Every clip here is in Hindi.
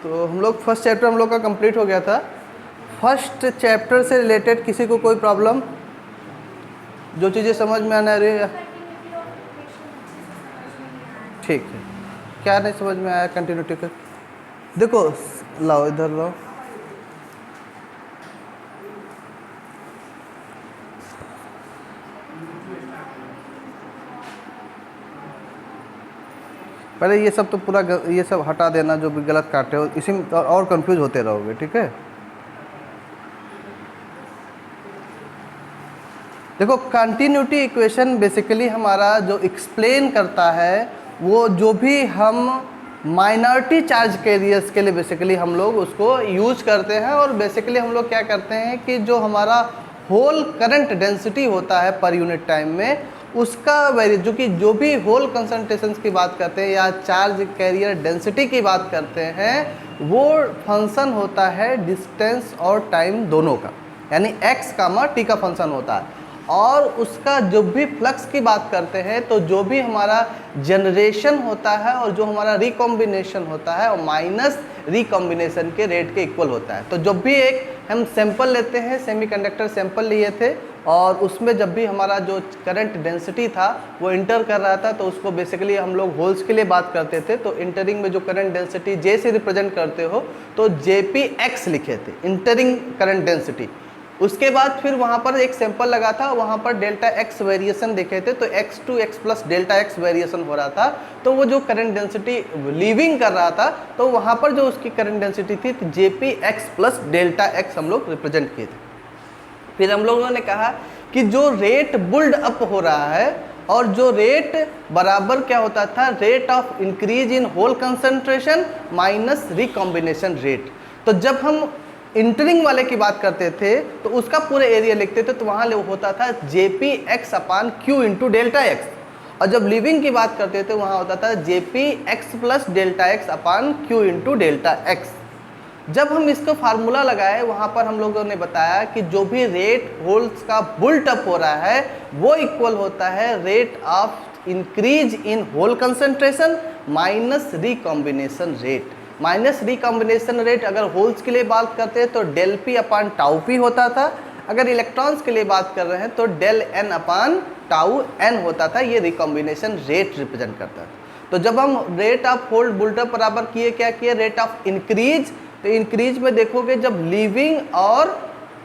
तो हम लोग फर्स्ट चैप्टर हम लोग का कंप्लीट हो गया था। फर्स्ट चैप्टर से रिलेटेड किसी को कोई प्रॉब्लम, जो चीज़ें समझ में आना रही है? ठीक है, क्या नहीं समझ में आया कंटिन्यूटी का? देखो, लाओ इधर लाओ। पहले ये सब तो पूरा ये सब हटा देना जो भी गलत काटे हो, इसी में और कंफ्यूज होते रहोगे, ठीक है। देखो, कंटिन्यूटी इक्वेशन बेसिकली हमारा जो एक्सप्लेन करता है वो जो भी हम माइनॉरिटी चार्ज कैरियर्स के लिए बेसिकली हम लोग उसको यूज करते हैं। और बेसिकली हम लोग क्या करते हैं कि जो हमारा होल करंट डेंसिटी होता है पर यूनिट टाइम में, उसका जो कि जो भी होल कंसंट्रेशंस की बात करते हैं या चार्ज कैरियर डेंसिटी की बात करते हैं, वो फंक्शन होता है डिस्टेंस और टाइम दोनों का, यानी x, t का फंक्शन होता है। और उसका जो भी फ्लक्स की बात करते हैं तो जो भी हमारा जनरेशन होता है और जो हमारा रिकॉम्बिनेशन होता है और माइनस रिकॉम्बिनेशन के रेट के इक्वल होता है। तो जब भी एक हम सैंपल लेते हैं, सेमीकंडक्टर सैंपल लिए थे, और उसमें जब भी हमारा जो करंट डेंसिटी था वो इंटर कर रहा था तो उसको बेसिकली हम लोग होल्स के लिए बात करते थे। तो इंटरिंग में जो करंट डेंसिटी जे से रिप्रेजेंट करते हो तो JPX लिखे थे, इंटरिंग करंट डेंसिटी। उसके बाद फिर वहाँ पर एक सैंपल लगा था, वहाँ पर डेल्टा x वेरिएशन देखे थे, तो x to x plus delta x variation हो रहा था। तो वो जो करंट डेंसिटी लीविंग कर रहा था तो वहाँ पर जो उसकी करंट डेंसिटी थी तो JPX प्लस डेल्टा x हम लोग रिप्रेजेंट किए थे। फिर हम लोगों ने कहा कि जो रेट बुल्ड अप हो रहा है और जो रेट बराबर क्या होता था, rate of increase in hole concentration minus recombination rate. तो जब हम इंटरिंग वाले की बात करते थे तो उसका पूरे एरिया लिखते थे, तो वहाँ होता था JPX अपान Q इंटू डेल्टा एक्स। और जब लिविंग की बात करते थे वहाँ होता था JPX प्लस डेल्टा एक्स अपान Q इंटू डेल्टा एक्स। जब हम इसको फार्मूला लगाए वहाँ पर हम लोगों ने बताया कि जो भी रेट होल्स का बुल्ट अप हो रहा है वो इक्वल होता है rate of increase in hole concentration minus recombination rate. Minus recombination rate अगर होल्स के लिए बात करते हैं तो del P upon tau P होता था, अगर इलेक्ट्रॉन्स के लिए बात कर रहे हैं तो डेल N अपान टाउ N होता था। ये रिकॉम्बिनेशन रेट रिप्रेजेंट करता था। तो जब हम रेट ऑफ होल्ड बुल्टअप बराबर किए, क्या किए, रेट ऑफ इंक्रीज। तो इंक्रीज में देखोगे जब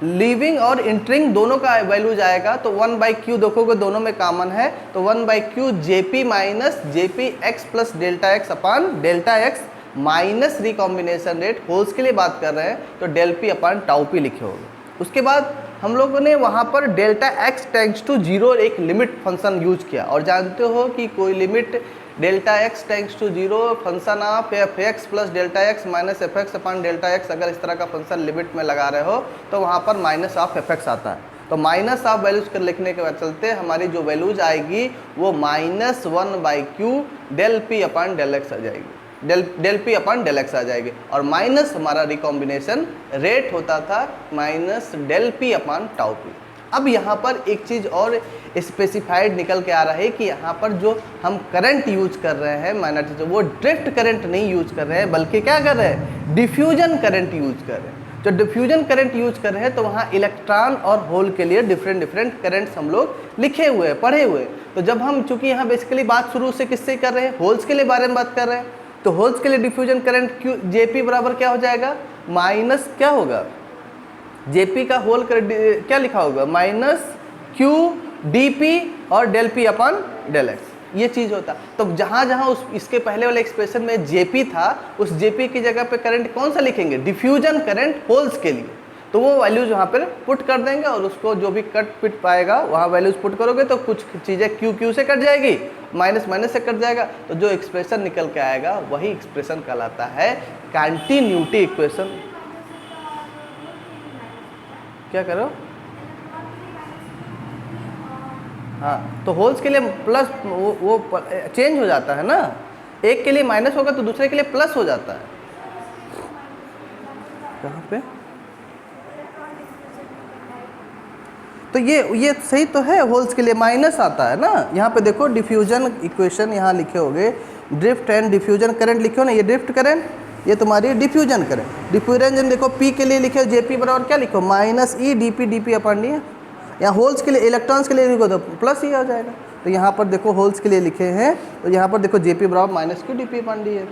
लीविंग और इंटरिंग दोनों का वैल्यू जाएगा तो 1/Q देखोगे दोनों में कॉमन है, तो 1/Q JP minus JPX plus delta x अपान delta x minus recombination rate. Holes के लिए बात कर रहे हैं तो del P upon tau P लिखे होंगे। उसके बाद हम लोगों ने वहाँ पर डेल्टा x टेंड्स टू 0 एक लिमिट फंक्शन यूज किया। और जानते हो कि कोई limit delta x tends to 0 function of fx plus delta x minus fx upon delta x, अगर इस तरह का फंक्शन लिमिट में लगा रहे हो तो वहाँ पर माइनस ऑफ fx आता है। तो माइनस ऑफ वैल्यूज कर लिखने के बाद चलते हमारी जो वैल्यूज आएगी वो minus 1/Q del P upon del x आ जाएगी, del P upon del x आ जाएगी। और माइनस हमारा रिकॉम्बिनेशन रेट होता था minus del P upon tau P। अब यहाँ पर एक चीज़ और स्पेसिफाइड निकल के आ रहा है कि यहाँ पर जो हम करंट यूज कर रहे हैं माइनॉरिटी, वो ड्रिफ्ट करंट नहीं यूज कर रहे हैं बल्कि क्या कर रहे हैं, डिफ्यूजन करंट यूज कर रहे हैं। जो डिफ्यूजन करंट यूज कर रहे हैं तो वहाँ इलेक्ट्रॉन और होल के लिए डिफरेंट करंट्स हम लोग लिखे हुए हैं, पढ़े हुए हैं। तो जब हम चूंकि यहाँ बेसिकली बात शुरू से किससे कर रहे हैं, होल्स के लिए बारे में बात कर रहे हैं, तो होल्स के लिए डिफ्यूजन करंट JP बराबर क्या हो जाएगा, माइनस क्या होगा, JP का होल क्या लिखा होगा, माइनस Q DP और del P upon del x. ये चीज़ होता। तो जहाँ जहाँ उस इसके पहले वाले एक्सप्रेशन में JP था, उस JP की जगह पे करंट कौन सा लिखेंगे, डिफ्यूजन करंट होल्स के लिए। तो वो वैल्यूज वहाँ पर पुट कर देंगे और उसको जो भी कट पिट पाएगा वहाँ वैल्यूज पुट करोगे तो कुछ चीज़ें Q से कट जाएगी, माइनस से कट जाएगा, तो जो एक्सप्रेशन निकल के आएगा वही एक्सप्रेशन कहलाता है कंटिन्यूटी इक्वेशन। क्या करो, हाँ, तो होल्स के लिए प्लस वो चेंज हो जाता है ना, एक के लिए माइनस होगा तो दूसरे के लिए प्लस हो जाता है। कहाँ पे, तो ये सही तो है, होल्स के लिए माइनस आता है ना। यहाँ पे देखो डिफ्यूजन इक्वेशन यहाँ लिखे होंगे, ड्रिफ्ट एंड डिफ्यूजन करंट लिखे हो ना, ये ड्रिफ्ट करंट ये तुम्हारी डिफ्यूजन करंट। डिफ्यूजन देखो पी के लिए लिखे जेपी बराबर क्या लिखो माइनस ई डी पी अपन डी। यहाँ होल्स के लिए इलेक्ट्रॉन्स के लिए लिखो तो प्लस ई हो जाएगा। तो यहाँ पर देखो होल्स के लिए लिखे हैं तो यहाँ पर देखो जेपी बराबर माइनस क्यू डी पी अपन डी है।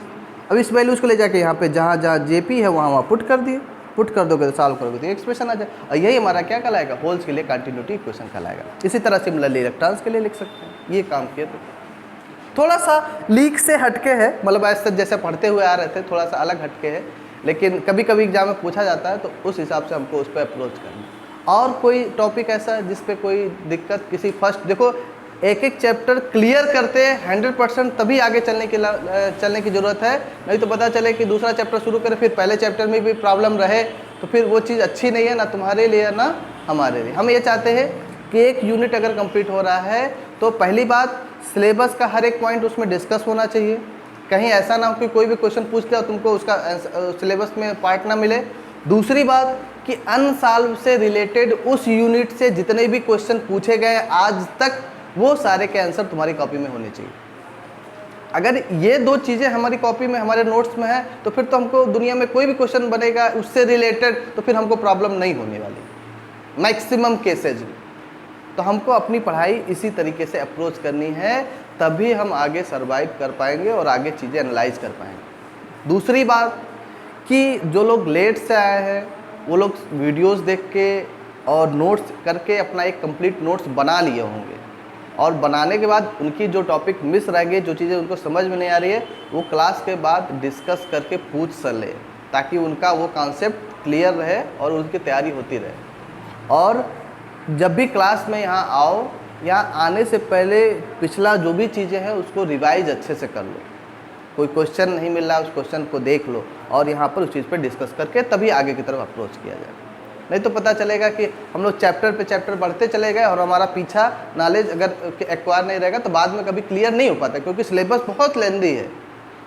अब इस वैल्यूज़ को ले जाके यहाँ पे जहाँ जहाँ जेपी है वहाँ पुट कर दिए। पुट कर दोगे तो सॉल्व करोगे तो एक्सप्रेशन आ जाए और यही हमारा क्या कहलाएगा होल्स के लिए कंटिन्यूटी इक्वेशन कहलाएगा। इसी तरह सिमिलरली इलेक्ट्रॉन्स के लिए लिख सकते हैं। ये काम किया तो थोड़ा सा लीक से हटके है, मतलब ऐसे जैसे पढ़ते हुए आ रहे थे थोड़ा सा अलग हटके है, लेकिन कभी कभी एग्जाम में पूछा जाता है तो उस हिसाब से हमको उस पर अप्रोच करना। और कोई टॉपिक ऐसा है जिस पे कोई दिक्कत किसी फर्स्ट देखो एक एक चैप्टर क्लियर करते 100% तभी आगे चलने की ज़रूरत है। नहीं तो पता चले कि दूसरा चैप्टर शुरू करें फिर पहले चैप्टर में भी प्रॉब्लम रहे तो फिर वो चीज़ अच्छी नहीं है, ना तुम्हारे लिए ना हमारे लिए। हम ये चाहते हैं कि एक यूनिट अगर कंप्लीट हो रहा है तो पहली बात सिलेबस का हर एक पॉइंट उसमें डिस्कस होना चाहिए। कहीं ऐसा ना हो कि कोई भी क्वेश्चन पूछ लिया तुमको उसका सिलेबस में पार्ट ना मिले। दूसरी बात कि अनसॉल्व से रिलेटेड उस यूनिट से जितने भी क्वेश्चन पूछे गए आज तक वो सारे के आंसर तुम्हारी कॉपी में होने चाहिए। अगर ये दो चीज़ें हमारी कॉपी में हमारे नोट्स में है तो फिर तो हमको दुनिया में कोई भी क्वेश्चन बनेगा उससे रिलेटेड तो फिर हमको प्रॉब्लम नहीं होने वाली मैक्सिमम केसेज में। तो हमको अपनी पढ़ाई इसी तरीके से अप्रोच करनी है, तभी हम आगे सर्वाइव कर पाएंगे और आगे चीज़ें एनालाइज कर पाएंगे। दूसरी बात कि जो लोग लेट से आए हैं वो लोग वीडियोस देख के और नोट्स करके अपना एक कंप्लीट नोट्स बना लिए होंगे और बनाने के बाद उनकी जो टॉपिक मिस रह गई, जो चीज़ें उनको समझ में नहीं आ रही है वो क्लास के बाद डिस्कस करके पूछ सले ताकि उनका वो कॉन्सेप्ट क्लियर रहे और उनकी तैयारी होती रहे। और जब भी क्लास में यहाँ आओ, यहाँ आने से पहले पिछला जो भी चीज़ें हैं उसको रिवाइज अच्छे से कर लो। कोई क्वेश्चन नहीं मिल रहा उस क्वेश्चन को देख लो और यहाँ पर उस चीज़ पर डिस्कस करके तभी आगे की तरफ अप्रोच किया जाए। नहीं तो पता चलेगा कि हम लोग चैप्टर पे चैप्टर बढ़ते चले गए और हमारा पीछा नॉलेज अगर एक्वायर नहीं रहेगा तो बाद में कभी क्लियर नहीं हो पाता, क्योंकि सिलेबस बहुत लेंदी है।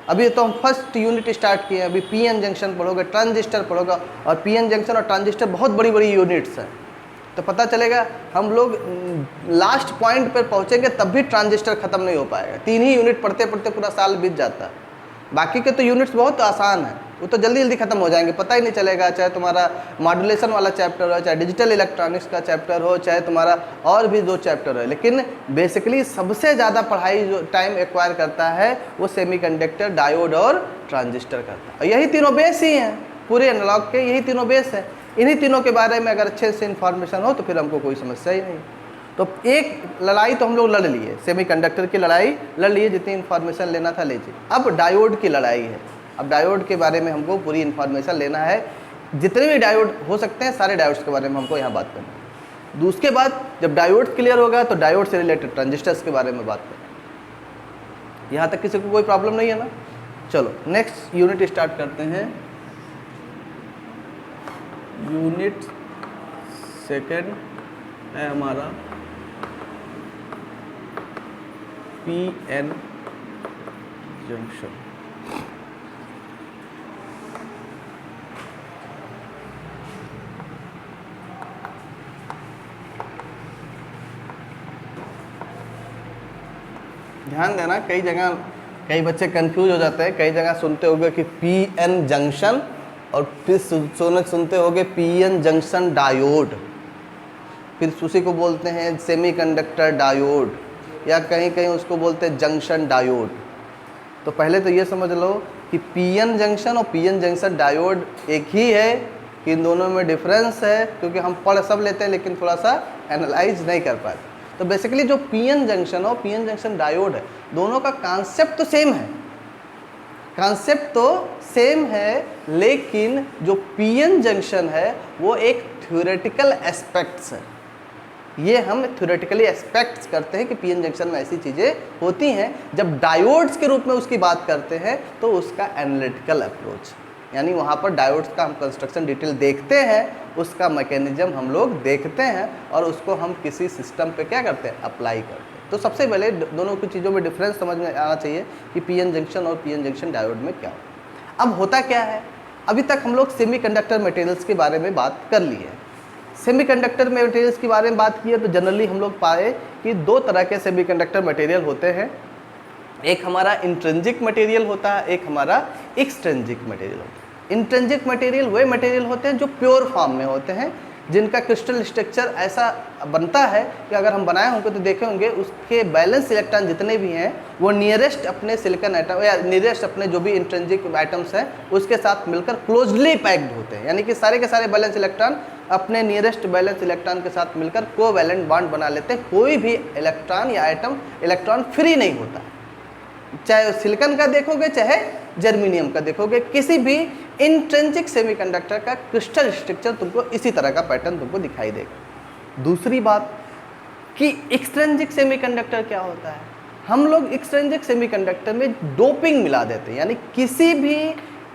अभी तो हम फर्स्ट यूनिट स्टार्ट किए हैं, अभी पीएन जंक्शन पढ़ोगे, ट्रांजिस्टर पढ़ोगे और पीएन जंक्शन और ट्रांजिस्टर बहुत बड़ी बड़ी यूनिट्स हैं। तो पता चलेगा हम लोग लास्ट पॉइंट पर पहुँचेंगे तब भी ट्रांजिस्टर ख़त्म नहीं हो पाएगा। 3 ही यूनिट पढ़ते पढ़ते पूरा साल बीत जाता है। बाकी के तो यूनिट्स बहुत आसान है, वो तो जल्दी जल्दी खत्म हो जाएंगे, पता ही नहीं चलेगा। चाहे तुम्हारा मॉड्यूलेशन वाला चैप्टर हो, चाहे डिजिटल इलेक्ट्रॉनिक्स का चैप्टर हो, चाहे तुम्हारा और भी 2 चैप्टर हो, लेकिन बेसिकली सबसे ज़्यादा पढ़ाई जो टाइम एक्वायर करता है वो सेमीकंडक्टर, डायोड और ट्रांजिस्टर करता है। और यही तीनों बेस ही हैं पूरे एनालॉग के, यही तीनों बेस हैं। इन्हीं तीनों के बारे में अगर अच्छे से इन्फॉर्मेशन हो तो फिर हमको कोई समस्या ही नहीं। तो एक लड़ाई तो हम लोग लड़ लिए, सेमीकंडक्टर की लड़ाई लड़ लिए, जितनी इन्फॉर्मेशन लेना था लीजिए। अब डायोड की लड़ाई है। अब डायोड के बारे में हमको पूरी इन्फॉर्मेशन लेना है, जितने भी डायोड हो सकते हैं सारे डायोड्स के बारे में हमको यहाँ बात करनी है। उसके बाद जब डायोड क्लियर होगा तो डायोड से रिलेटेड ट्रांजिस्टर्स के बारे में बात करें। यहाँ तक किसी को कोई प्रॉब्लम नहीं है ना? चलो नेक्स्ट यूनिट स्टार्ट करते हैं। यूनिट सेकेंड है हमारा पीएन जंक्शन। ध्यान देना, कई जगह कई बच्चे कंफ्यूज हो जाते हैं। कई जगह सुनते होंगे कि पीएन जंक्शन और फिर सुनते होंगे पीएन जंक्शन डायोड, फिर उसी को बोलते हैं सेमीकंडक्टर डायोड या कहीं कहीं उसको बोलते हैं जंक्शन डायोड। तो पहले तो ये समझ लो कि पीएन जंक्शन और पीएन जंक्शन डायोड एक ही है कि इन दोनों में डिफरेंस है, क्योंकि हम पढ़ सब लेते हैं लेकिन थोड़ा सा एनालाइज नहीं कर पाते। तो बेसिकली जो पीएन जंक्शन और पीएन जंक्शन डायोड है दोनों का कॉन्सेप्ट तो सेम है, कॉन्सेप्ट तो सेम है, लेकिन जो पीएन जंक्शन है वो एक थ्योरेटिकल एस्पेक्ट्स है। ये हम थ्योरेटिकली एस्पेक्ट्स करते हैं कि पीएन जंक्शन में ऐसी चीज़ें होती हैं। जब डायोड्स के रूप में उसकी बात करते हैं तो उसका एनालिटिकल अप्रोच, यानी वहाँ पर डायोड्स का हम कंस्ट्रक्शन डिटेल देखते हैं, उसका मैकेनिज्म हम लोग देखते हैं और उसको हम किसी सिस्टम पे क्या करते हैं, अप्लाई करते हैं। तो सबसे पहले दोनों की चीज़ों में डिफरेंस समझ में आना चाहिए कि पीएन जंक्शन और पीएन जंक्शन डायोड में क्या होता है। अब होता क्या है, अभी तक हम लोग सेमीकंडक्टर मटेरियल्स के बारे में बात कर ली है। सेमीकंडक्टर मटेरियल्स के बारे में बात की है तो जनरली हम लोग पाए कि 2 तरह के सेमीकंडक्टर मटेरियल होते हैं। एक हमारा इंट्रिंसिक मटेरियल होता है, एक हमारा एक्सट्रिंसिक मटेरियल होता है। इंट्रिंसिक मटेरियल वे मटेरियल होते हैं जो प्योर फॉर्म में होते हैं, जिनका क्रिस्टल स्ट्रक्चर ऐसा बनता है कि अगर हम बनाए होंगे तो देखे होंगे उसके बैलेंस इलेक्ट्रॉन जितने भी हैं वो नियरेस्ट अपने सिलिकॉन आइटम या नियरेस्ट अपने जो भी इंट्रिंसिक आइटम्स हैं उसके साथ मिलकर क्लोजली पैक्ड होते हैं, यानी कि सारे के सारे बैलेंस इलेक्ट्रॉन अपने नियरेस्ट बैलेंस इलेक्ट्रॉन के साथ मिलकर कोवैलेंट बॉन्ड बना लेते हैं। कोई भी इलेक्ट्रॉन या आइटम इलेक्ट्रॉन फ्री नहीं होता, चाहे सिलिकॉन का देखोगे चाहे जर्मेनियम का देखोगे, किसी भी इंट्रिंसिक सेमीकंडक्टर का क्रिस्टल स्ट्रक्चर तुमको इसी तरह का पैटर्न तुमको दिखाई देगा। दूसरी बात कि एक्सट्रिंसिक सेमीकंडक्टर क्या होता है, हम लोग एक्सट्रिंसिक सेमीकंडक्टर में डोपिंग मिला देते हैं, यानी किसी भी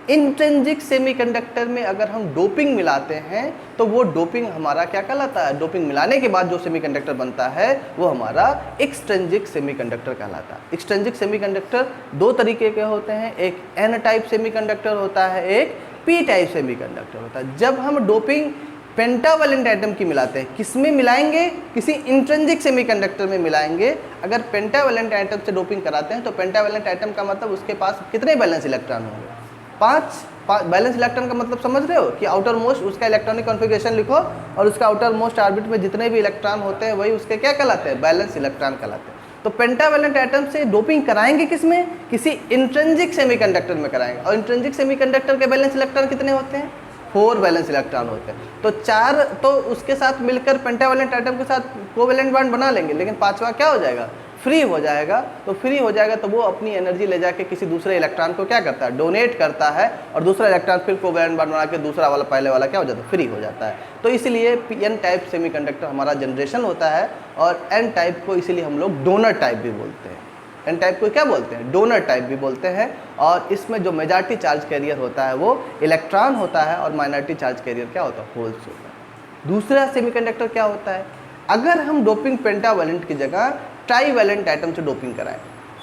इंट्रिंसिक सेमीकंडक्टर में अगर हम डोपिंग मिलाते हैं तो वो डोपिंग हमारा क्या कहलाता है, डोपिंग मिलाने के बाद जो सेमीकंडक्टर बनता है वो हमारा एक्सट्रिंसिक सेमीकंडक्टर कहलाता है। एक्सट्रिंसिक सेमीकंडक्टर दो तरीके के होते हैं, एक एन टाइप सेमीकंडक्टर होता है, एक पी टाइप सेमीकंडक्टर होता है। जब हम डोपिंग पेंटावैलेंट आइटम की मिलाते हैं, किस में मिलाएंगे, किसी इंट्रिंसिक सेमीकंडक्टर में मिलाएंगे। अगर पेंटावैलेंट आइटम से डोपिंग कराते हैं तो पेंटावैलेंट आइटम का मतलब उसके पास कितने बैलेंस इलेक्ट्रॉन होंगे, पाँच बैलेंस इलेक्ट्रॉन का मतलब समझ रहे हो कि आउटर मोस्ट उसका इलेक्ट्रॉनिक कॉन्फ़िगरेशन लिखो और उसका आउटर मोस्ट ऑर्बिट में जितने भी इलेक्ट्रॉन होते हैं वही उसके क्या कहलाते हैं, बैलेंस इलेक्ट्रॉन कहलाते हैं। तो पेंटावैलेंट आइटम से डोपिंग कराएंगे किस में, किसी इंट्रिंसिक सेमीकंडक्टर में कराएंगे। और इंट्रिंसिक सेमीकंडक्टर के बैलेंस इलेक्ट्रॉन कितने होते हैं, 4 बैलेंस इलेक्ट्रॉन होते हैं। तो 4 तो उसके साथ मिलकर पेंटावैलेंट आइटम के साथ कोवैलेंट बॉन्ड बना लेंगे, लेकिन 5वां क्या हो जाएगा, फ्री हो जाएगा। तो फ्री हो जाएगा तो वो अपनी एनर्जी ले जाके किसी दूसरे इलेक्ट्रॉन को क्या करता है, डोनेट करता है, और दूसरा इलेक्ट्रॉन फिर कोवैलेंट बॉन्ड बना के दूसरा वाला पहले वाला क्या हो जाता है, फ्री हो जाता है। तो इसलिए एन टाइप सेमीकंडक्टर हमारा जनरेशन होता है, और एन टाइप को इसीलिए हम लोग डोनर टाइप भी बोलते हैं। एन टाइप को क्या बोलते हैं, डोनर टाइप भी बोलते हैं। और इसमें जो मेजॉरिटी चार्ज कैरियर होता है वो इलेक्ट्रॉन होता है, और माइनॉरिटी चार्ज कैरियर क्या होता है, होल्स होता है। दूसरा सेमीकंडक्टर क्या होता है, अगर हम डोपिंग पेंटावैलेंट की जगह ट्राईवैलेंट आइटम से डोपिंग कराएं,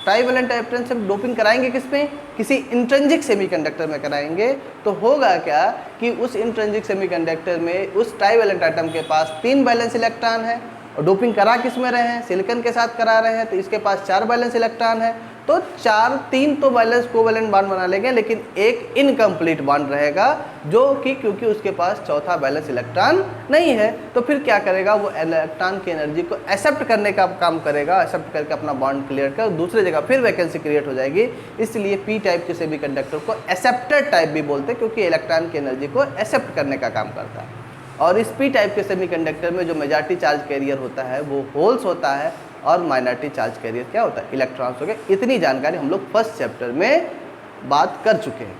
ट्राईवैलेंट आइटम से डोपिंग कराएंगे किस में, किसी इंट्रिंसिक सेमीकंडक्टर में कराएंगे, तो होगा क्या कि उस इंट्रिंसिक सेमीकंडक्टर में उस ट्राईवैलेंट आइटम के पास 3 बैलेंस इलेक्ट्रॉन है, और डोपिंग करा किस में रहे हैं, सिलिकॉन के साथ करा रहे हैं, तो इसके पास 4 बैलेंस इलेक्ट्रॉन है। तो 3 तो बैलेंस कोवैलेंट बॉन्ड बना लेंगे, लेकिन एक इनकम्प्लीट बॉन्ड रहेगा, जो कि क्योंकि उसके पास चौथा बैलेंस इलेक्ट्रॉन नहीं है। तो फिर क्या करेगा, वो इलेक्ट्रॉन की एनर्जी को एक्सेप्ट करने का काम करेगा, एक्सेप्ट करके अपना बॉन्ड क्लियर कर दूसरी जगह फिर वैकेंसी क्रिएट हो जाएगी। इसलिए पी टाइप के सेमीकंडक्टर को एक्सेप्टर टाइप भी बोलते हैं, क्योंकि इलेक्ट्रॉन की एनर्जी को एक्सेप्ट करने का काम करता है। और इस पी टाइप के सेमीकंडक्टर में जो मेजॉरिटी चार्ज कैरियर होता है वो होल्स होता है, और माइनॉरिटी चार्ज कैरियर क्या होता है, इलेक्ट्रॉन्स हो गए। इतनी जानकारी हम लोग फर्स्ट चैप्टर में बात कर चुके हैं।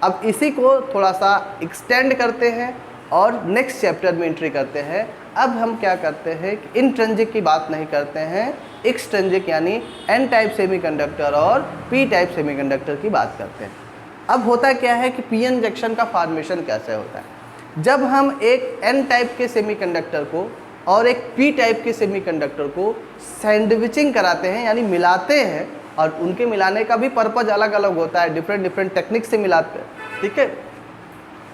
अब इसी को थोड़ा सा एक्सटेंड करते हैं और नेक्स्ट चैप्टर में एंट्री करते हैं। अब हम क्या करते हैं कि इंट्रिंसिक की बात नहीं करते हैं, एक्सट्रिंसिक यानी एन टाइप सेमीकंडक्टर और पी टाइप सेमीकंडक्टर की बात करते हैं। अब होता क्या है कि पी एन जंक्शन का फॉर्मेशन कैसे होता है, जब हम एक एन टाइप के सेमीकंडक्टर को और एक पी टाइप के सेमीकंडक्टर को सैंडविचिंग कराते हैं, यानी मिलाते हैं, और उनके मिलाने का भी पर्पज़ अलग अलग होता है, डिफरेंट टेक्निक से मिलाते हैं, ठीक है।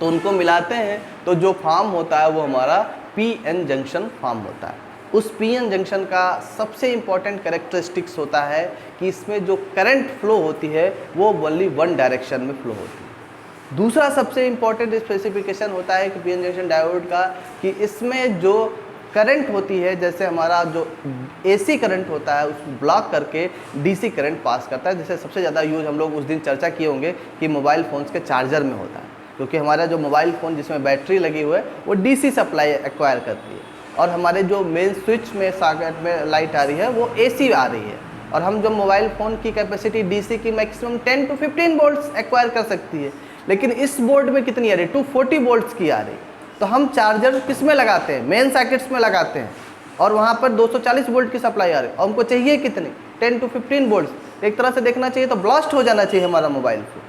तो उनको मिलाते हैं तो जो फॉर्म होता है वो हमारा पी एन जंक्शन फॉर्म होता है। उस पी एन जंक्शन का सबसे इम्पॉर्टेंट कैरेक्टरिस्टिक्स होता है कि इसमें जो करंट फ्लो होती है वो ओनली वन डायरेक्शन में फ्लो होती है। दूसरा सबसे इम्पॉर्टेंट स्पेसिफिकेशन होता है कि पी एन जंक्शन डायोड का, कि इसमें जो करंट होती है, जैसे हमारा जो एसी करंट होता है उसको ब्लॉक करके डीसी करंट पास करता है। जैसे सबसे ज़्यादा यूज हम लोग उस दिन चर्चा किए होंगे कि मोबाइल फ़ोन्स के चार्जर में होता है, क्योंकि हमारा जो मोबाइल फ़ोन जिसमें बैटरी लगी हुई है वो डीसी सप्लाई एक्वायर करती है, और हमारे जो मेन स्विच में सॉकेट में लाइट आ रही है वो एसी आ रही है। और हम जो मोबाइल फ़ोन की कैपेसिटी डीसी की मैक्सिमम 10 to 15 वोल्ट्स एक्वायर कर सकती है, लेकिन इस बोर्ड में कितनी आ रही है, 240 वोल्ट्स की आ रही है। तो हम चार्जर किस में लगाते हैं, मेन सॉकेट्स में लगाते हैं, और वहाँ पर 240 वोल्ट की सप्लाई आ रही है, और हमको चाहिए कितनी, 10 to 15 वोल्ट्स। एक तरह से देखना चाहिए तो ब्लास्ट हो जाना चाहिए हमारा मोबाइल फ़ोन,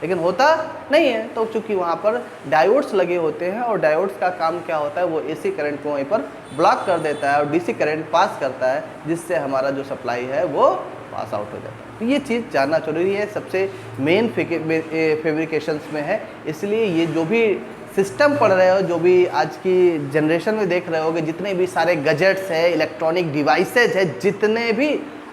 लेकिन होता नहीं है। तो चूँकि वहाँ पर डायोड्स लगे होते हैं, और डायोड्स का काम क्या होता है, वो एसी करंट को वहीं पर ब्लॉक कर देता है और डीसी करंट पास करता है, जिससे हमारा जो सप्लाई है वो पास आउट हो जाता है। तो ये चीज़ जानना जरूरी है, सबसे मेन फैब्रिकेशंस में है। इसलिए ये जो भी सिस्टम पढ़ रहे हो, जो भी आज की जनरेशन में देख रहे होगे, जितने भी सारे गैजेट्स है, इलेक्ट्रॉनिक डिवाइसेज है, जितने भी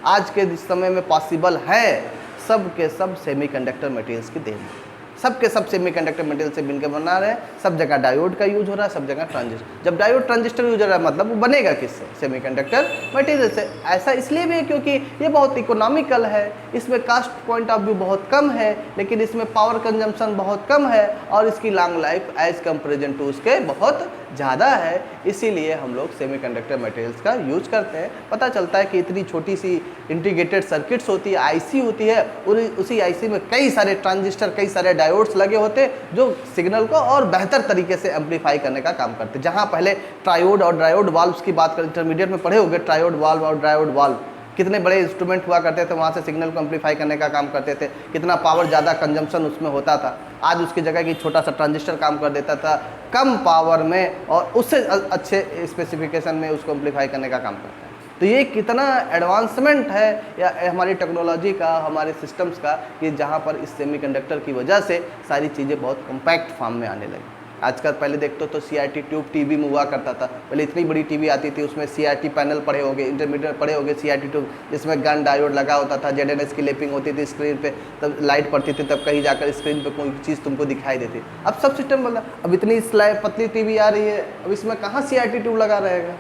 आज के समय में पॉसिबल है, सब के सब सेमीकंडक्टर मटेरियल्स की देन है। सब के सब सेमीकंडक्टर मटेरियल से मिलकर बना रहे हैं, सब जगह डायोड का यूज हो रहा है, सब जगह ट्रांजिस्टर। जब डायोड ट्रांजिस्टर यूज हो रहा है मतलब वो बनेगा किससे? सेमीकंडक्टर मटेरियल से। ऐसा इसलिए भी है क्योंकि ये बहुत इकोनॉमिकल है, इसमें कास्ट पॉइंट ऑफ व्यू बहुत कम है, लेकिन इसमें पावर कंजम्पशन बहुत कम है और इसकी long life as comparison to उसके बहुत ज़्यादा है। इसीलिए हम लोग सेमीकंडक्टर मटेरियल्स का यूज करते हैं। पता चलता है कि इतनी छोटी सी इंटीग्रेटेड सर्किट्स होती है, आईसी होती है, और उसी आईसी में कई सारे ट्रांजिस्टर, कई सारे डायोड्स लगे होते हैं जो सिग्नल को और बेहतर तरीके से एम्पलीफाई करने का काम करते हैं। जहाँ पहले ट्रायोड और डायोड वाल्व्स की बात करें, इंटरमीडिएट में पढ़े होंगे, ट्रायोड वाल्व और डायोड वाल्व कितने बड़े इंस्ट्रूमेंट हुआ करते थे, वहाँ से सिग्नल को एम्पलीफाई करने का काम करते थे, कितना पावर ज़्यादा कंजम्पशन उसमें होता था। आज उसकी जगह की छोटा सा ट्रांजिस्टर काम कर देता था कम पावर में और उससे अच्छे स्पेसिफिकेशन में उसको एम्पलीफाई करने का काम करता है। तो ये कितना एडवांसमेंट है या हमारी टेक्नोलॉजी का, हमारे सिस्टम्स का, कि जहाँ पर इस सेमीकंडक्टर की वजह से सारी चीज़ें बहुत कम्पैक्ट फॉर्म में आने लगी। आजकल पहले देखते हो तो CRT ट्यूब टीवी में हुआ करता था, पहले इतनी बड़ी टीवी आती थी, उसमें CRT पैनल पड़े होंगे, इंटरमीडिएट पड़े होंगे, CRT ट्यूब जिसमें गन डायोड लगा होता था, ZNS की लेपिंग होती थी स्क्रीन पे, तब लाइट पड़ती थी, तब कहीं जाकर स्क्रीन पे कोई चीज़ तुमको दिखाई देती। अब सब सिस्टम बदला, अब इतनी स्लाइड पतली टीवी आ रही है, अब इसमें कहाँ CRT ट्यूब लगा रहेगा?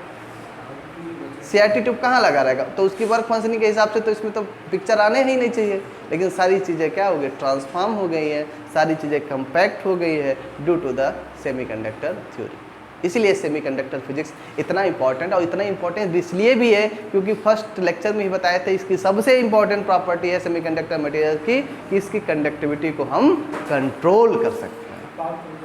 CRT ट्यूब कहाँ लगा रहेगा? तो उसकी वर्क फंक्शनिंग के हिसाब से तो इसमें तो पिक्चर आने ही नहीं चाहिए। लेकिन सारी चीज़ें क्या हो गई? ट्रांसफॉर्म हो गई हैं, सारी चीज़ें कम्पैक्ट हो गई है due to the semiconductor theory. इसीलिए सेमीकंडक्टर फिजिक्स इतना इंपॉर्टेंट, और इतना इंपॉर्टेंट इसलिए भी है क्योंकि फर्स्ट लेक्चर में ही बताया था इसकी सबसे इंपॉर्टेंट प्रॉपर्टी है सेमीकंडक्टर मटेरियल की कि इसकी कंडक्टिविटी को हम कंट्रोल कर सकते हैं।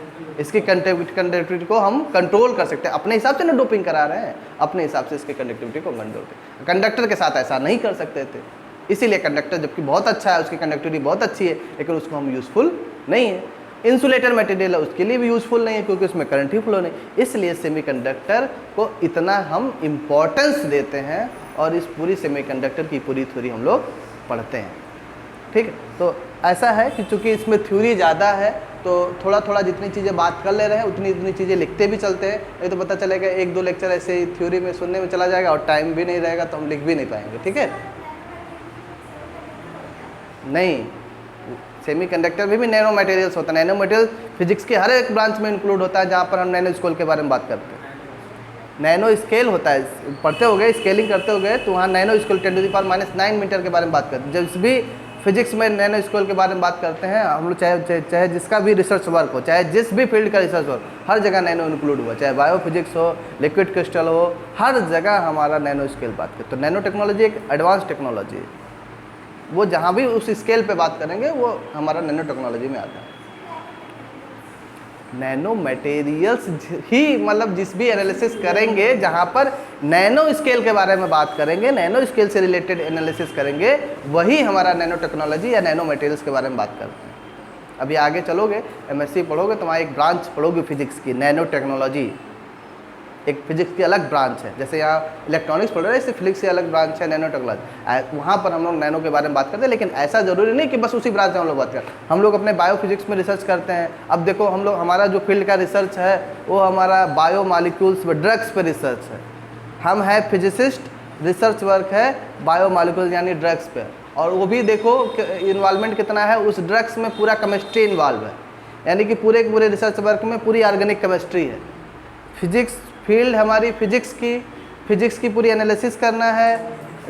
इसकी कंडक्टिविटी को हम कंट्रोल कर सकते हैं, अपने हिसाब से ना डोपिंग करा रहे हैं, अपने हिसाब से इसकी कंडक्टिविटी को कंट्रोल करें। कंडक्टर के साथ ऐसा नहीं कर सकते थे, इसीलिए कंडक्टर जबकि बहुत अच्छा है, उसकी कंडक्टिविटी बहुत अच्छी है, लेकिन उसको हम यूज़फुल नहीं है। इंसुलेटर मटेरियल है, उसके लिए भी यूज़फुल नहीं है क्योंकि उसमें करंट ही फ्लो नहीं। इसलिए सेमीकंडक्टर को इतना हम इम्पोर्टेंस देते हैं और इस पूरी सेमीकंडक्टर की पूरी थ्योरी हम लोग पढ़ते हैं। ठीक है, तो ऐसा है कि चूँकि इसमें थ्योरी ज़्यादा है तो थोड़ा थोड़ा जितनी चीज़ें बात कर ले रहे हैं उतनी उतनी चीज़ें लिखते भी चलते हैं, नहीं तो पता चलेगा 1-2 लेक्चर ऐसे ही थ्योरी में सुनने में चला जाएगा और टाइम भी नहीं रहेगा तो हम लिख भी नहीं पाएंगे। ठीक है, नहीं, सेमीकंडक्टर में भी नैनो मटेरियल्स होता है। नैनो मटेरियल फिजिक्स के हर एक ब्रांच में इंक्लूड होता है, जहाँ पर हम नैनो स्केल के बारे में बात करते हैं। नैनो स्केल होता है, पढ़ते हो गए, स्केलिंग करते हो गए, तो वहाँ नैनो स्केल 10⁻⁹ मीटर के बारे में बात करते हैं। जब भी फिजिक्स में नैनो स्केल के बारे में बात करते हैं हम लोग, चाहे जिसका भी रिसर्च वर्क हो, चाहे जिस भी फील्ड का रिसर्च हो, हर जगह नैनो इंक्लूड हुआ, चाहे बायो फिजिक्स हो, लिक्विड क्रिस्टल हो, हर जगह हमारा नैनो स्केल बात करते। तो नैनो टेक्नोलॉजी एक एडवांस टेक्नोलॉजी है, वो जहाँ भी उस स्केल पे बात करेंगे वो हमारा नैनो टेक्नोलॉजी में आता है। नैनो मटेरियल्स ही मतलब जिस भी एनालिसिस करेंगे जहाँ पर नैनो स्केल के बारे में बात करेंगे, नैनो स्केल से रिलेटेड एनालिसिस करेंगे, वही हमारा नैनो टेक्नोलॉजी या नैनो मटेरियल्स के बारे में बात करते हैं। अभी आगे चलोगे, MSc पढ़ोगे तो वहाँ एक ब्रांच पढ़ोगे फिजिक्स की, नैनो टेक्नोलॉजी, एक फिजिक्स की अलग ब्रांच है। जैसे यहाँ इलेक्ट्रॉनिक्स पढ़ रहे हैं, इससे फिजिक्स की अलग ब्रांच है नैनो टेक्नोलॉजी, वहाँ पर हम लोग नैनो के बारे में बात करते हैं। लेकिन ऐसा ज़रूरी नहीं कि बस उसी ब्रांच में हम लोग बात करें, हम लोग अपने बायो फिजिक्स में रिसर्च करते हैं। अब देखो हम लोग, हमारा जो फील्ड का रिसर्च है वो हमारा बायो मॉलिक्यूल्स पर, ड्रग्स पर रिसर्च है। हम है फिजिसिस्ट, रिसर्च वर्क है बायो मॉलिक्यूल्स यानी ड्रग्स पे, और वो भी देखो इन्वॉल्वमेंट कितना है उस ड्रग्स में, पूरा केमिस्ट्री इन्वॉल्व है, यानी कि पूरे के पूरे रिसर्च वर्क में पूरी ऑर्गेनिक केमिस्ट्री है। फिजिक्स फील्ड हमारी फिजिक्स की पूरी एनालिसिस करना है,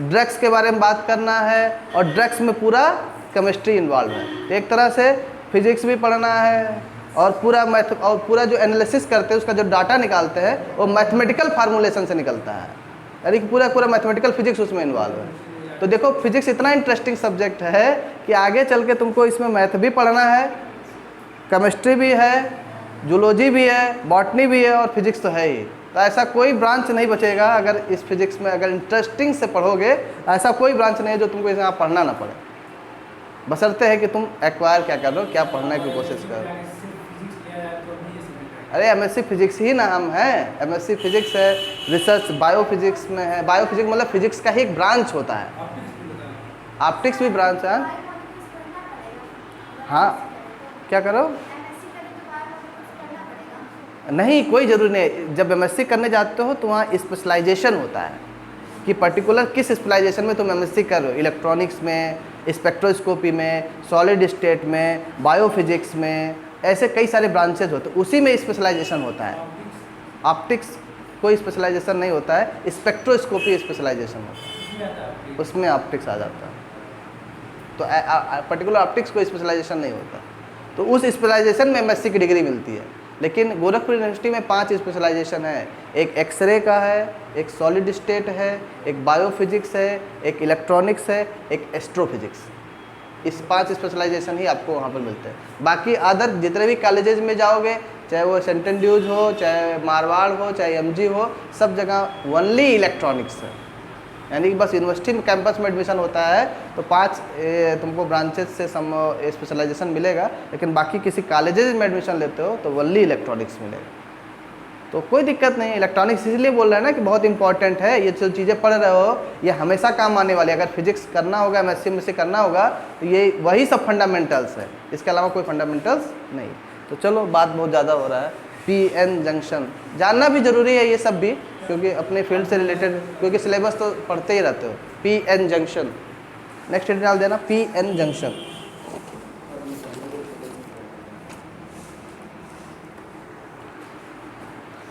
ड्रग्स के बारे में बात करना है, और ड्रग्स में पूरा केमिस्ट्री इन्वॉल्व है। तो एक तरह से फिजिक्स भी पढ़ना है और पूरा जो एनालिसिस करते हैं उसका जो डाटा निकालते हैं वो मैथमेटिकल फार्मूलेशन से निकलता है, यानी कि पूरा मैथमेटिकल फिजिक्स उसमें इन्वॉल्व है। तो देखो फिजिक्स इतना इंटरेस्टिंग सब्जेक्ट है कि आगे चल के तुमको इसमें मैथ भी पढ़ना है, केमिस्ट्री भी है, जूलॉजी भी है, बॉटनी भी है और फिजिक्स तो है ही। तो ऐसा कोई ब्रांच नहीं बचेगा अगर इस फिजिक्स में अगर इंटरेस्टिंग से पढ़ोगे, ऐसा कोई ब्रांच नहीं है जो तुमको यहाँ पढ़ना ना पड़े, बशर्ते है कि तुम एक्वायर क्या कर रहे हो, क्या पढ़ने की कोशिश कर रहे हो। अरे MSc फिजिक्स ही ना हम हैं, MSc फिजिक्स है, रिसर्च बायो फिजिक्स में है। बायो फिजिक्स मतलब फिजिक्स का ही एक ब्रांच होता है, ऑप्टिक्स भी ब्रांच है। हाँ, क्या करो? नहीं, कोई ज़रूरी नहीं। जब MSc करने जाते हो तो वहाँ स्पेशलाइजेशन होता है, कि पर्टिकुलर किस स्पेशलाइजेशन में तुम एमएससी कर रहे हो, इलेक्ट्रॉनिक्स में, स्पेक्ट्रोस्कोपी में, सॉलिड स्टेट में, बायोफिजिक्स में, ऐसे कई सारे ब्रांचेज होते हैं, उसी में स्पेशलाइजेशन होता है। ऑप्टिक्स कोई स्पेशलाइजेशन नहीं होता है, स्पेक्ट्रोस्कोपी स्पेशलाइजेशन होता है, उसमें ऑप्टिक्स आ जाता है। तो पर्टिकुलर ऑप्टिक्स कोई स्पेशलाइजेशन नहीं होता, तो उस स्पेशलाइजेशन में एमएससी की डिग्री मिलती है। लेकिन गोरखपुर यूनिवर्सिटी में 5 स्पेशलाइजेशन है, एक एक्सरे का है, एक सॉलिड स्टेट है, एक बायोफिजिक्स है, एक इलेक्ट्रॉनिक्स है, एक एस्ट्रोफिजिक्स। इस 5 स्पेशलाइजेशन ही आपको वहाँ पर मिलते हैं। बाकी अदर जितने भी कॉलेजेस में जाओगे, चाहे वो सेंट एंड्रयूज हो, चाहे मारवाड़ हो, चाहे एमजी हो, सब जगह ओनली इलेक्ट्रॉनिक्स है। यानी कि बस यूनिवर्सिटी में कैंपस में एडमिशन होता है तो 5 तुमको ब्रांचेज से सम स्पेशलाइजेशन मिलेगा, लेकिन बाकी किसी कॉलेजेस में एडमिशन लेते हो तो ओनली इलेक्ट्रॉनिक्स मिलेगा। तो कोई दिक्कत नहीं। इलेक्ट्रॉनिक्स इसलिए बोल रहे हैं ना कि बहुत इंपॉर्टेंट है, ये जो चीज़ें पढ़ रहे हो ये हमेशा काम आने वाली है। अगर फिजिक्स करना होगा, एमएससी में से करना होगा, तो ये वही सब फंडामेंटल्स है, इसके अलावा कोई फंडामेंटल्स नहीं। तो चलो बात बहुत ज़्यादा हो रहा है। पीएन जंक्शन जानना भी ज़रूरी है ये सब भी, क्योंकि अपने फील्ड से रिलेटेड, क्योंकि सिलेबस तो पढ़ते ही रहते हो। पीएन जंक्शन, नेक्स्ट हेडिंग डाल देना, PN junction.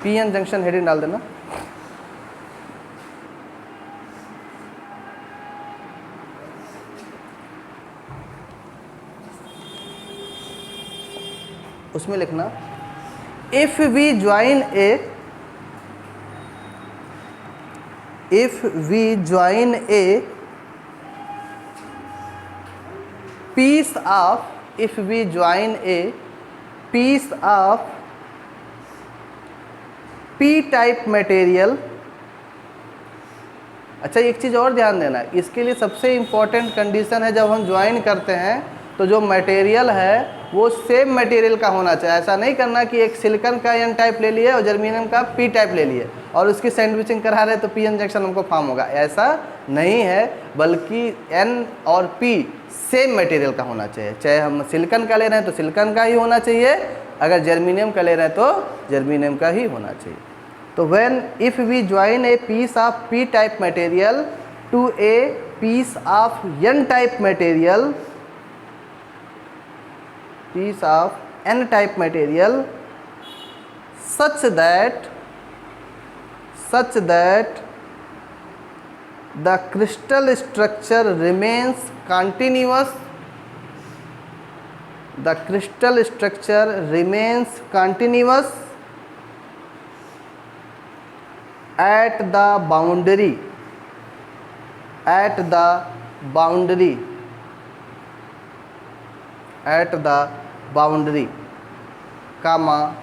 PN junction heading डाल देना। उसमें लिखना if we join a piece of p type material. अच्छा एक चीज़ और ध्यान देना, इसके लिए सबसे इम्पोर्टेंट कंडीशन है, जब हम ज्वाइन करते हैं तो जो मटेरियल है वो सेम मटेरियल का होना चाहिए। ऐसा नहीं करना कि एक सिलिकॉन का एन टाइप ले लिए और जर्मेनियम का पी टाइप ले लिए और उसकी सैंडविचिंग करा रहे तो पीएन जंक्शन हमको फॉर्म होगा, ऐसा नहीं है। बल्कि एन और पी सेम मटेरियल का होना चाहिए। चाहे हम सिलिकॉन का ले रहे हैं तो सिलिकॉन का ही होना चाहिए, अगर जर्मेनियम का ले रहे हैं तो जर्मेनियम का ही होना चाहिए। तो when if we join a piece of P type material to a piece of N type material, piece of n type material such that the crystal structure remains continuous, the crystal structure remains continuous at the boundary comma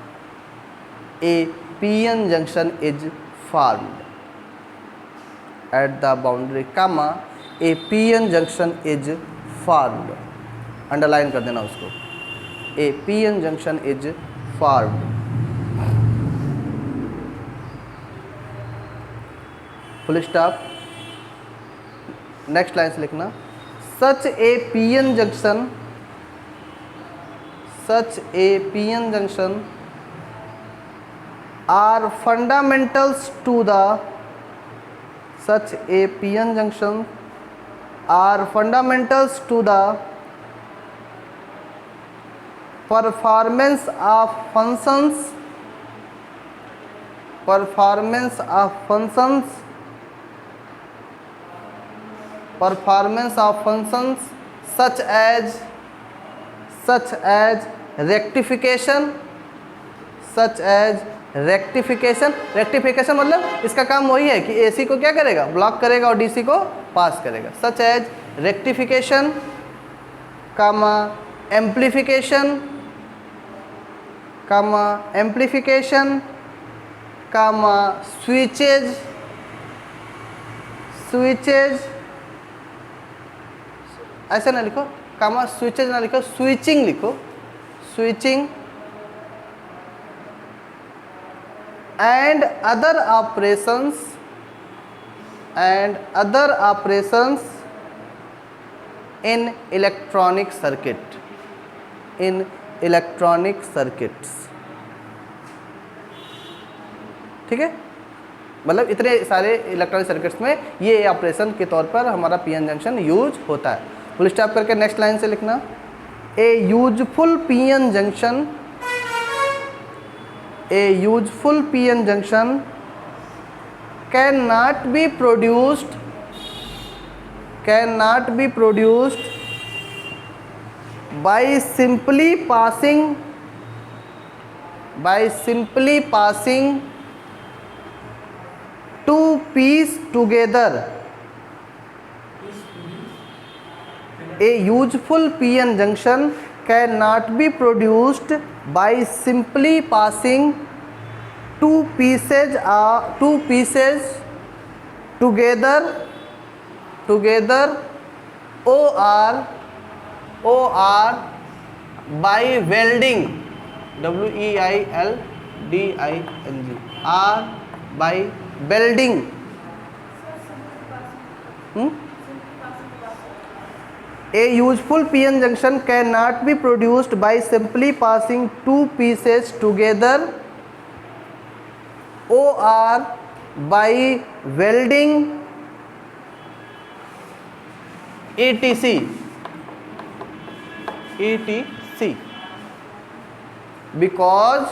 a p-n junction is formed, at the boundary comma a p-n junction is formed। Underline कर देना उसको, a p-n junction is formed। Full stop. Next line से लिखना such a p-n junction are fundamentals to the performance of functions such as rectification मतलब इसका काम वही है कि एसी को क्या करेगा, ब्लॉक करेगा और डीसी को पास करेगा। सच एज रेक्टिफिकेशन, कामा एम्प्लीफिकेशन, कामा स्विचेज, ऐसा ना लिखो, कामा स्विचेज ना लिखो, स्विचिंग लिखो, switching and other operations in electronic circuits। ठीक है। मतलब इतने सारे इलेक्ट्रॉनिक सर्किट्स में ये ऑपरेशन के तौर पर हमारा पीएन जंक्शन यूज होता है। फुल स्टॉप करके नेक्स्ट लाइन से लिखना, ए useful PN junction, A useful PN junction can not be produced, cannot be produced by simply passing two pieces together. A useful PN junction cannot be produced by simply passing two pieces together or by welding, welding, or by welding. A useful PN junction cannot be produced by simply passing two pieces together or by welding, etc. because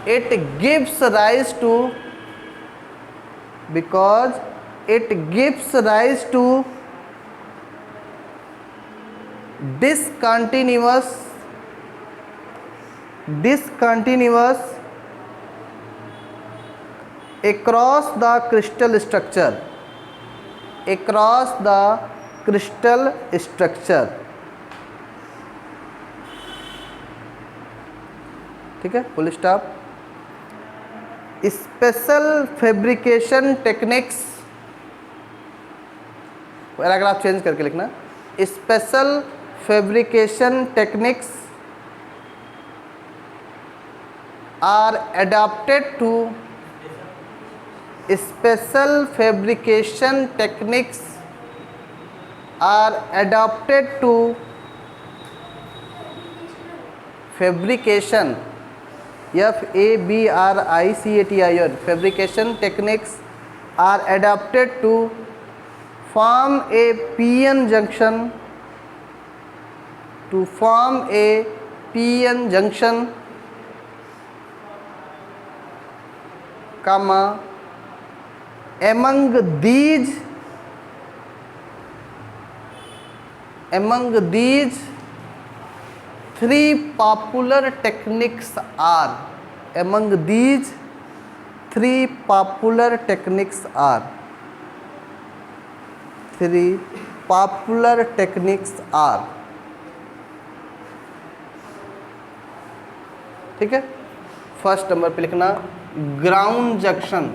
it gives rise to discontinuous across the crystal structure, ठीक है, full stop. Special fabrication techniques, paragraph change करके लिखना, special fabrication techniques are adapted to, special fabrication techniques are adapted to fabrication, fabrication, fabrication techniques are adapted to form a PN junction, comma, among these three popular techniques are, ठीक है। फर्स्ट नंबर पे लिखना ग्राउंड जंक्शन,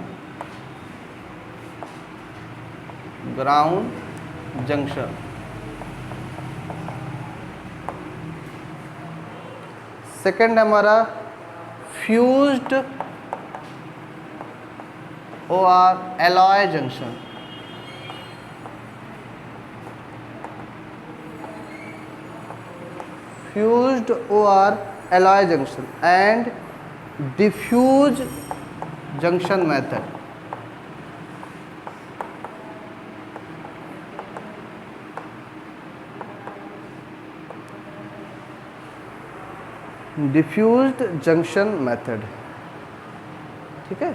सेकंड हमारा फ्यूज्ड और alloy junction, fused or alloy junction and diffuse junction method. Diffused junction method, ठीक है,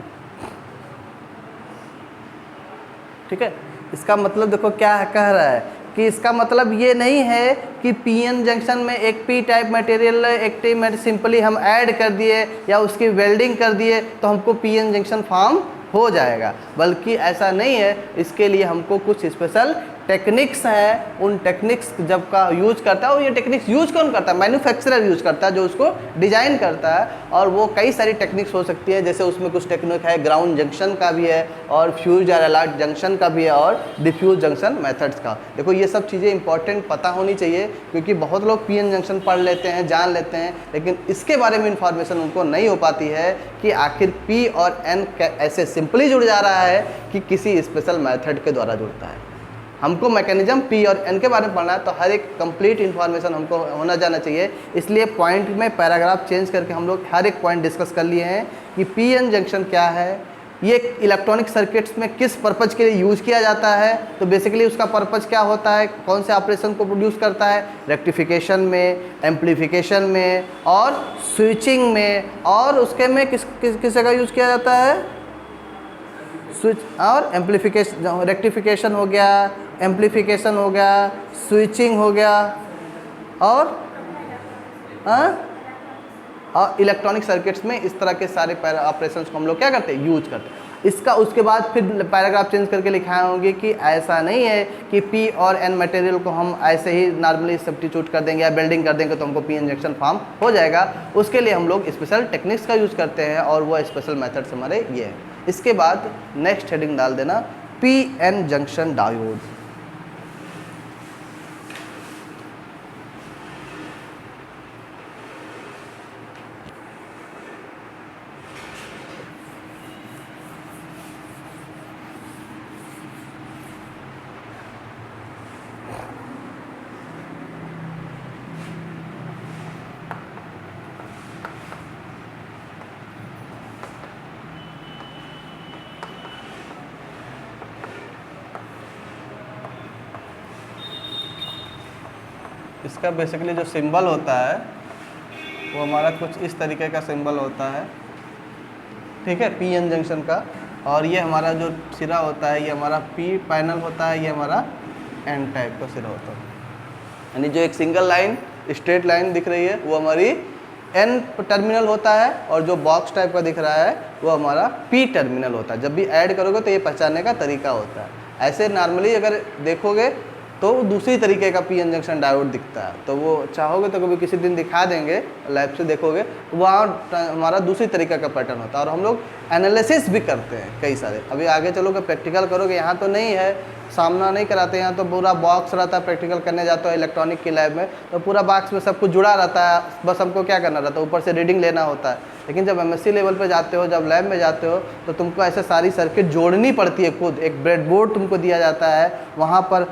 ठीक है। इसका मतलब देखो क्या कह रहा है कि इसका मतलब ये नहीं है कि पीएन जंक्शन में एक P type material active simply हम ऐड कर दिए या उसकी वेल्डिंग कर दिए तो हमको पीएन जंक्शन फॉर्म हो जाएगा, बल्कि ऐसा नहीं है। इसके लिए हमको कुछ स्पेशल टेक्निक्स हैं, उन टेक्निक्स जब का यूज करता है, और ये टेक्निक्स यूज कौन करता है? मैन्युफैक्चरर यूज करता है, जो उसको डिजाइन करता है। और वो कई सारी टेक्निक्स हो सकती है, जैसे उसमें कुछ टेक्निक है ग्राउंड जंक्शन का भी है, और फ्यूज और एलॉय जंक्शन का भी है, और डिफ्यूज जंक्शन मेथड्स का। देखो ये सब चीज़ें इंपॉर्टेंट पता होनी चाहिए, क्योंकि बहुत लोग पीएन जंक्शन पढ़ लेते हैं, जान लेते हैं, लेकिन इसके बारे में इंफॉर्मेशन उनको नहीं हो पाती है कि आखिर पी और एन ऐसे सिंपली जुड़ जा रहा है कि किसी स्पेशल मेथड के द्वारा जुड़ता है। हमको मैकेनिज्म पी और एन के बारे में पढ़ना है, तो हर एक कंप्लीट इन्फॉर्मेशन हमको होना जाना चाहिए। इसलिए पॉइंट में पैराग्राफ चेंज करके हम लोग हर एक पॉइंट डिस्कस कर लिए हैं कि पी एन जंक्शन क्या है, ये इलेक्ट्रॉनिक सर्किट्स में किस पर्पज के लिए यूज़ किया जाता है, तो बेसिकली उसका पर्पज क्या होता है, कौन से ऑपरेशन को प्रोड्यूस करता है, रेक्टिफिकेशन में, एम्पलीफिकेशन में और स्विचिंग में, और उसके में किस जगह यूज़ किया जाता है, स्विच और एम्पलीफिकेशन, रेक्टिफिकेशन हो गया, एम्पलीफिकेशन हो गया, स्विचिंग हो गया, और इलेक्ट्रॉनिक सर्किट्स में इस तरह के सारे ऑपरेशंस को हम लोग क्या करते हैं, यूज करते हैं। इसका उसके बाद फिर पैराग्राफ चेंज करके लिखाए होंगे कि ऐसा नहीं है कि पी और एन मटेरियल को हम ऐसे ही नॉर्मली सब्स्टिट्यूट कर देंगे या बिल्डिंग कर देंगे तो हमको पी एन जंक्शन फॉर्म हो जाएगा। उसके लिए हम लोग स्पेशल टेक्निक्स का यूज़ करते हैं और वो स्पेशल मेथड्स हमारे ये हैं। इसके बाद नेक्स्ट हेडिंग डाल देना पी एन जंक्शन डायोड। इसका बेसिकली जो सिंबल होता है वो हमारा कुछ इस तरीके का सिंबल होता है, ठीक है, पी एन जंक्शन का। और ये हमारा जो सिरा होता है ये हमारा पी पैनल होता है, ये हमारा एन टाइप का सिरा होता है। यानी जो एक सिंगल लाइन स्ट्रेट लाइन दिख रही है वो हमारी एन टर्मिनल होता है, और जो बॉक्स टाइप का दिख रहा है वो हमारा पी टर्मिनल होता है। जब भी ऐड करोगे तो ये पहचानने का तरीका होता है। ऐसे नॉर्मली अगर देखोगे तो दूसरी तरीके का पी एन जंक्शन डायोड दिखता है, तो वो चाहोगे तो कभी किसी दिन दिखा देंगे, लैब से देखोगे तो वहाँ हमारा दूसरी तरीके का पैटर्न होता है। और हम लोग एनालिसिस भी करते हैं कई सारे, अभी आगे चलोगे प्रैक्टिकल करोगे, यहाँ तो नहीं है, सामना नहीं कराते, यहाँ तो पूरा बॉक्स रहता है। प्रैक्टिकल करने जाते हो इलेक्ट्रॉनिक की लैब में तो पूरा बॉक्स में सब कुछ जुड़ा रहता है, बस हमको क्या करना रहता है, ऊपर से रीडिंग लेना होता है। लेकिन जब एमएससी लेवल पे जाते हो, जब लैब में जाते हो, तो तुमको ऐसे सारी सर्किट जोड़नी पड़ती है खुद। एक ब्रेडबोर्ड तुमको दिया जाता है, वहाँ पर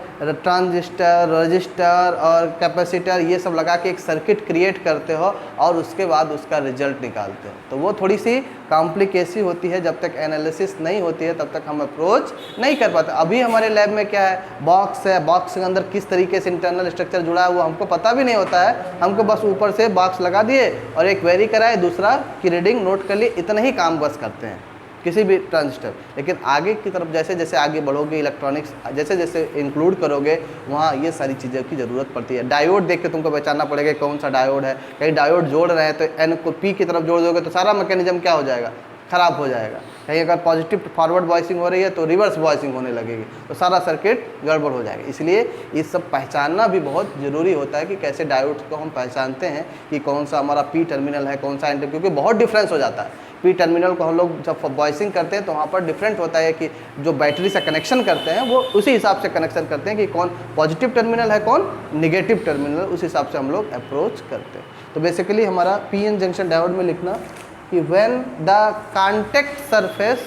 ट्रांजिस्टर, रजिस्टर और कैपेसिटर ये सब लगा के एक सर्किट क्रिएट करते हो और उसके बाद उसका रिजल्ट निकालते हो। तो वो थोड़ी सी कॉम्प्लिकेसी होती है, जब तक एनालिसिस नहीं होती है तब तक हम अप्रोच नहीं कर पाते। अभी हमारे लैब में क्या है, बॉक्स है, बॉक्स के अंदर किस तरीके से इंटरनल स्ट्रक्चर जुड़ा है वो हमको पता भी नहीं होता है। हमको बस ऊपर से बॉक्स लगा दिए और एक वेरी कराए, दूसरा की रीडिंग नोट कर लिए, इतना ही काम बस करते हैं किसी भी ट्रांजिस्टर। लेकिन आगे की तरफ जैसे जैसे आगे बढ़ोगे, इलेक्ट्रॉनिक्स जैसे जैसे इंक्लूड करोगे, वहाँ ये सारी चीज़ों की ज़रूरत पड़ती है। डायोड देख के तुमको पहचानना पड़ेगा कौन सा डायोड है। कहीं डायोड जोड़ रहे हैं तो एन को पी की तरफ जोड़ दोगे तो सारा मैकेनिज्म क्या हो जाएगा, ख़राब हो जाएगा। कहीं अगर पॉजिटिव फॉरवर्ड वॉइसिंग हो रही है तो रिवर्स वॉइसिंग होने लगेगी, तो सारा सर्किट गड़बड़ हो जाएगा। इसलिए ये सब पहचानना भी बहुत ज़रूरी होता है कि कैसे डायोड को हम पहचानते हैं कि कौन सा हमारा पी टर्मिनल है, कौन सा एन, क्योंकि बहुत डिफरेंस हो जाता है। पी टर्मिनल को हम लोग जब वॉइसिंग करते हैं तो वहाँ पर डिफरेंट होता है कि जो बैटरी से कनेक्शन करते हैं वो उसी हिसाब से कनेक्शन करते हैं कि कौन पॉजिटिव टर्मिनल है, कौन निगेटिव टर्मिनल, उस हिसाब से हम लोग अप्रोच करते हैं। तो बेसिकली हमारा पी एन जंक्शन डायोड में लिखना कि when the contact surface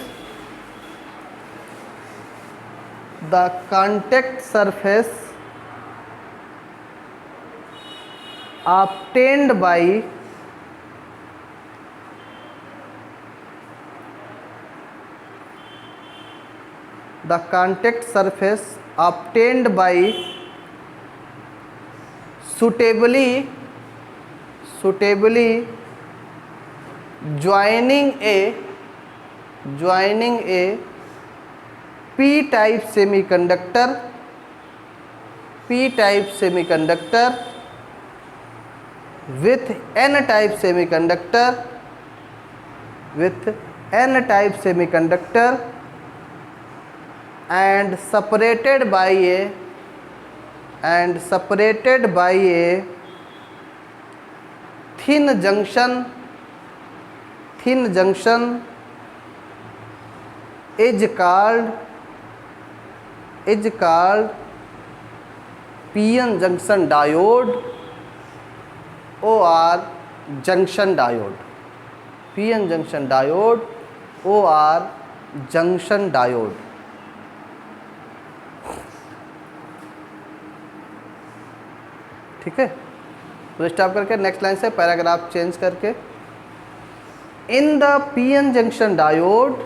obtained by suitably joining a p-type semiconductor with n-type semiconductor and separated by a thin junction is called p-n junction diode or junction diode, p-n junction diode or junction diode। ठीक है, तो स्टॉप करके नेक्स्ट लाइन से पैराग्राफ चेंज करके, इन the PN junction diode,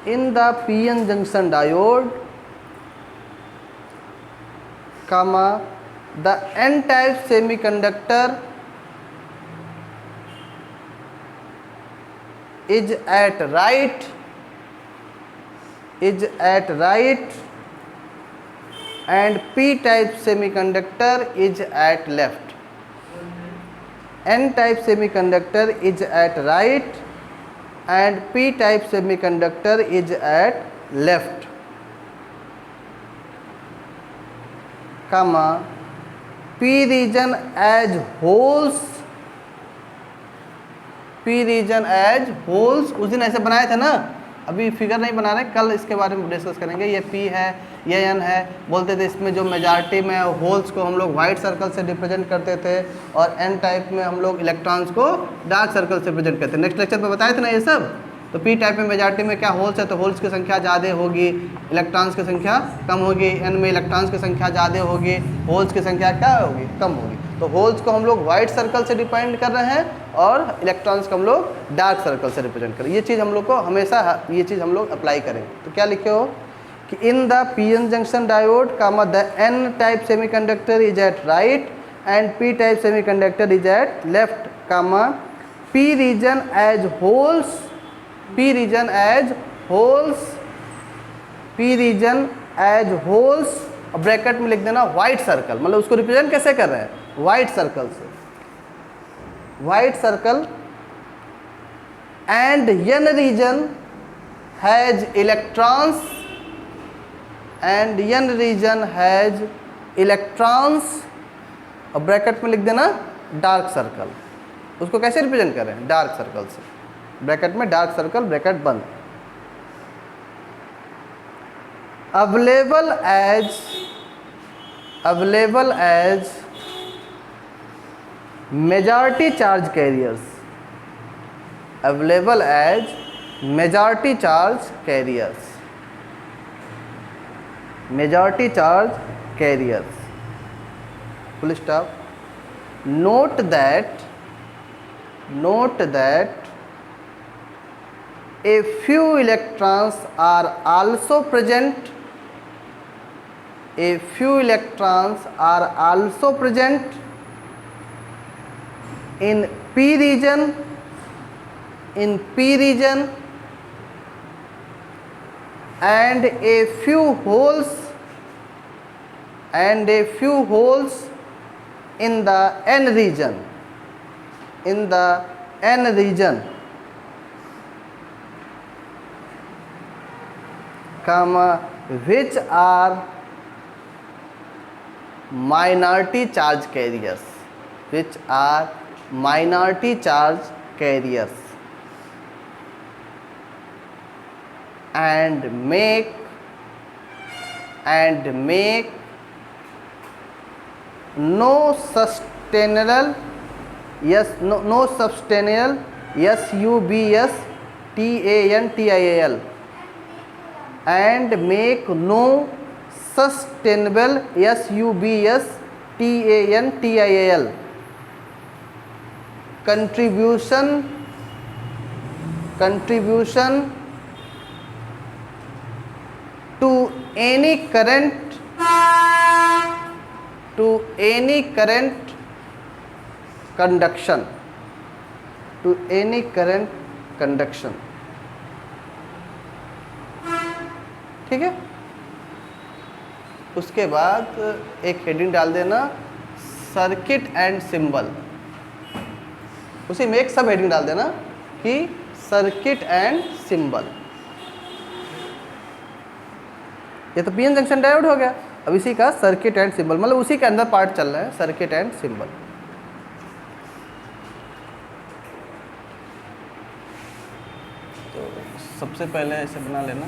in the PN junction diode, comma, the n-type semiconductor is at right and p-type semiconductor is at left. n-type semiconductor is at right and p-type semiconductor is at left, comma, p region as holes, p region as holes उस दिन ऐसे बनाए थे ना, अभी फिगर नहीं बना रहे, कल इसके बारे में डिस्कस करेंगे। ये p है, ये n है, बोलते थे इसमें जो मेजॉरिटी में होल्स को हम लोग वाइट सर्कल से रिप्रेजेंट करते थे और n टाइप में हम लोग इलेक्ट्रॉन्स को डार्क सर्कल से रिप्रेजेंट करते थे। नेक्स्ट लेक्चर में बताए थे ना ये सब। तो p टाइप में मेजॉरिटी में क्या होल्स है, तो होल्स की संख्या ज़्यादा होगी, इलेक्ट्रॉन्स की संख्या कम होगी, n में इलेक्ट्रॉन्स की संख्या ज़्यादा होगी, होल्स की संख्या क्या होगी, कम होगी। तो होल्स को हम लोग वाइट सर्कल से रिप्रेजेंट कर रहे हैं और इलेक्ट्रॉन्स को हम लोग डार्क सर्कल से रिप्रेजेंट कर रहे हैं। ये चीज़ हम लोग को हमेशा ये चीज़ हम लोग अप्लाई करेंगे। तो क्या लिखे हो कि in the PN junction diode comma the N type semiconductor is at right and P type semiconductor is at left, comma P region as holes, p region as holes, p region as holes, और ब्रैकेट में लिख देना वाइट सर्कल, मतलब उसको रिप्रेजेंट कैसे कर रहे हैं, वाइट सर्कल से, white circle, and n region has electrons, and n region has electrons, और ब्रैकेट में लिख देना डार्क सर्कल। उसको कैसे रिप्रेजेंट कर रहे हैं, डार्क सर्कल से, ब्रैकेट में डार्क सर्कल, ब्रैकेट बंद। Available as majority charge carriers, available as majority charge carriers, majority charge carriers, full stop. Note that a few electrons are also present, a few electrons are also present in p region, and a few holes in the n region, comma, which are minority charge carriers, and make no substantial SUBSTANTIAL and make no sustainable SUBSTANTIAL contribution to any current conduction, ठीक है। उसके बाद एक हेडिंग डाल देना सर्किट एंड सिंबल, उसी में एक सब हेडिंग डाल देना कि सर्किट एंड सिंबल। ये तो पीएन जंक्शन डायोड हो गया, अब इसी का सर्किट एंड सिंबल, मतलब उसी के अंदर पार्ट चल रहा है, सर्किट एंड सिंबल। तो सबसे पहले ऐसे बना लेना,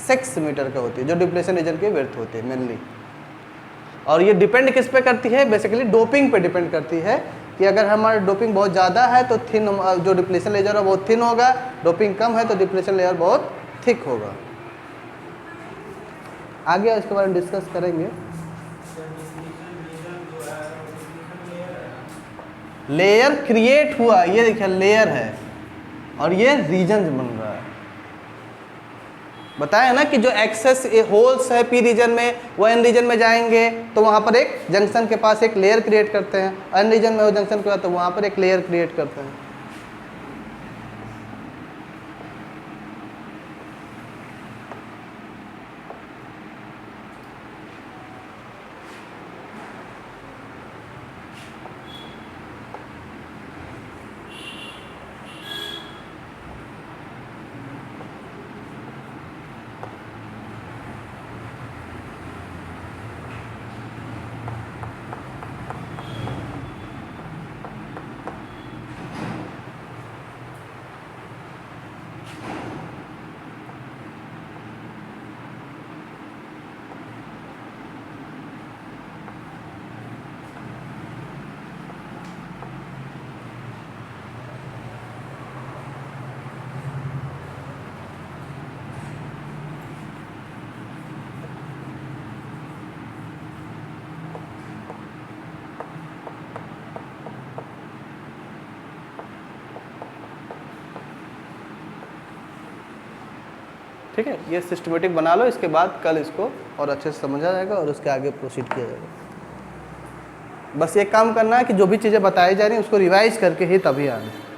6 मीटर का होती है, जो डिप्लेशन रीजन की विड्थ होती है मेनली। और ये डिपेंड किस पे करती है, बेसिकली डोपिंग पे डिपेंड करती है कि अगर हमारा डोपिंग बहुत ज़्यादा है तो थिन, जो डिप्लेशन लेयर है बहुत थिन होगा, डोपिंग कम है तो डिप्लेशन लेयर बहुत थिक होगा। आगे इसके बारे में डिस्कस करेंगे। लेयर क्रिएट हुआ, ये देखिए लेयर है और ये रीजन बन रहा है। बताया ना कि जो एक्सेस होल्स है पी रीजन में वो एन रीजन में जाएंगे तो वहाँ पर एक जंक्शन के पास एक लेयर क्रिएट करते हैं, एन रीजन में वो जंक्शन के बाद तो वहाँ पर एक लेयर क्रिएट करते हैं। ठीक है, ये सिस्टमेटिक बना लो, इसके बाद कल इसको और अच्छे से समझा जाएगा और उसके आगे प्रोसीड किया जाएगा। बस ये काम करना है कि जो भी चीज़ें बताई जा रही हैं उसको रिवाइज करके ही तभी आना।